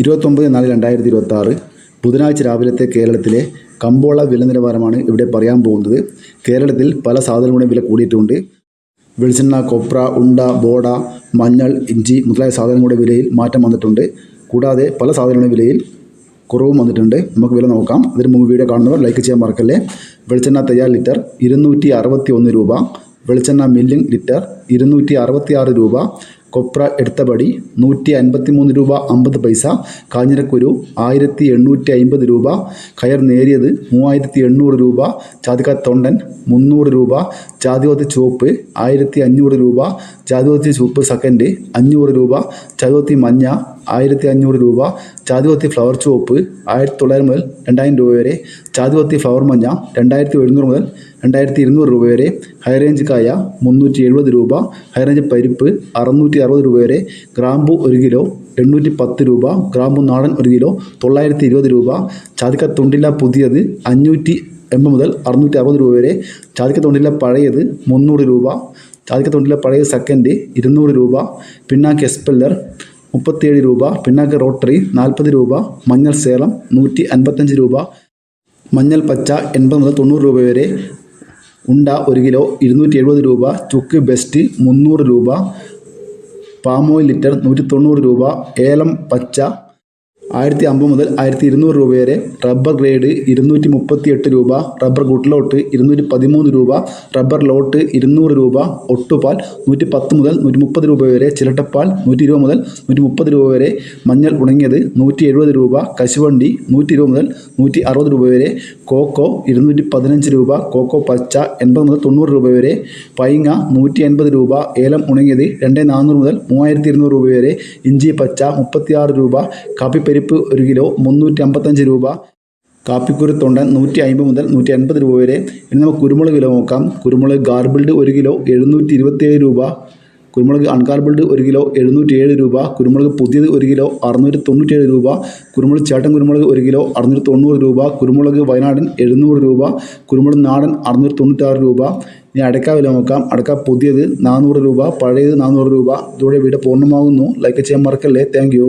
29/4/2026 ബുധനാഴ്ച രാവിലത്തെ കേരളത്തിലെ കമ്പോള വില നിലവാരമാണ് ഇവിടെ പറയാൻ പോകുന്നത്. കേരളത്തിൽ പല സാധനങ്ങളുടെയും വില കൂടിയിട്ടുണ്ട്. വെളിച്ചെണ്ണ, കൊപ്ര, ഉണ്ട, ബോഡ, മഞ്ഞൾ, ഇഞ്ചി മുതലായ സാധനങ്ങളുടെ വിലയിൽ മാറ്റം വന്നിട്ടുണ്ട്. കൂടാതെ പല സാധനങ്ങളുടെ വിലയിൽ കുറവും വന്നിട്ടുണ്ട്. നമുക്ക് വില നോക്കാം. അതിന് മുമ്പ് വീഡിയോ കാണുന്നവർ ലൈക്ക് ചെയ്യാൻ മറക്കല്ലേ. വെളിച്ചെണ്ണ തയ്യാർ ലിറ്റർ 261 രൂപ. വെളിച്ചെണ്ണ മില്ലിംഗ് ലിറ്റർ 266 രൂപ. കൊപ്ര എടുത്തപടി 153 രൂപ 50 പൈസ. കാഞ്ഞിരക്കുരു 1850 രൂപ. കയർ നേരിയത് 3800 രൂപ. ജാതിക്ക തൊണ്ടൻ 300 രൂപ. ജാതിപത്രി ചുവപ്പ് 1500 രൂപ. ജാതിപത്രി ചുവപ്പ് സെക്കൻഡ് 500 രൂപ. ജാതിപത്രി മഞ്ഞ 1500 രൂപ. ജാതിപത്രി ഫ്ലവർ ചുവപ്പ് 1900 മുതൽ 2000 രൂപ വരെ. ജാതിപത്രി ഫ്ലവർ മഞ്ഞ 2700 മുതൽ 2200 രൂപ വരെ. ഹൈറേഞ്ച് കായ 370 രൂപ. ഹൈറേഞ്ച് പരിപ്പ് 660 രൂപ വരെ. ഗ്രാമ്പു 1 കിലോ 810 രൂപ. ഗ്രാമ്പു നാടൻ 1 കിലോ 920 രൂപ. ജാതിക്ക തൊണ്ടില്ല പുതിയത് 580 മുതൽ 660 രൂപ വരെ. ജാതിക്ക തൊണ്ടില്ല പഴയത് 300 രൂപ. ജാതിക്ക തൊണ്ടില്ല പഴയത് സെക്കൻഡ് 200 രൂപ. പിണ്ണാക്ക് എസ്പെല്ലർ 37 രൂപ. പിണ്ണാക്ക് റോട്ടറി 40 രൂപ. മഞ്ഞൾ സേലം 155 രൂപ. മഞ്ഞൾ പച്ച 80 മുതൽ 90 രൂപ വരെ. ഉണ്ട 1 കിലോ 270 രൂപ. ചുക്ക് ബെസ്റ്റ് 300 രൂപ. പാമോയിൽ ലിറ്റർ 190 രൂപ. ഏലം പച്ച 1050 മുതൽ 1200 രൂപ വരെ. റബ്ബർ ഗ്രേഡ് 238 രൂപ. റബ്ബർ ഗുഡ്ലോട്ട് 213 രൂപ. റബ്ബർ ലോട്ട് 200 രൂപ. ഒട്ടുപാൽ 110 മുതൽ 130 രൂപ വരെ. ചിരട്ടപ്പാൽ 120 മുതൽ 130 രൂപ വരെ. മഞ്ഞൾ ഉണങ്ങിയത് 170 രൂപ. കശുവണ്ടി 120 മുതൽ 160 രൂപ വരെ. കോക്കോ 215 രൂപ. കോക്കോ പച്ച 80 മുതൽ 90 രൂപ വരെ. പൈങ്ങ 180 രൂപ. ഏലം ഉണങ്ങിയത് 2400 മുതൽ 3200 രൂപ വരെ. ഇഞ്ചി പച്ച 36 രൂപ. കാപ്പിപ്പരിപ്പ് 1 കിലോ 355 രൂപ. കാപ്പിക്കുരു തൊണ്ടൻ 150 മുതൽ 180 രൂപ വരെ. ഇനി നമുക്ക് കുരുമുളക് വില നോക്കാം. കുരുമുളക് ഗാർബിൾഡ് 1 കിലോ 727 രൂപ. കുരുമുളക് അൺഗാർബിൾഡ് 1 കിലോ 707 രൂപ. കുരുമുളക് പുതിയത് 1 കിലോ 697 രൂപ. കുരുമുളക് ചേട്ടൻ കുരുമുളക് 1 കിലോ 690 രൂപ. കുരുമുളക് വയനാടൻ 700 രൂപ. കുരുമുളക് നാടൻ 696 രൂപ. ഇനി അടക്ക വില നോക്കാം. അടക്ക പുതിയത് 400 രൂപ. പഴയത് 400 രൂപ. ഇതോടെ വീഡിയോ പൂർണ്ണമാകുന്നു. ലൈക്ക് ചെയ്യാൻ മറക്കല്ലേ. Thank you.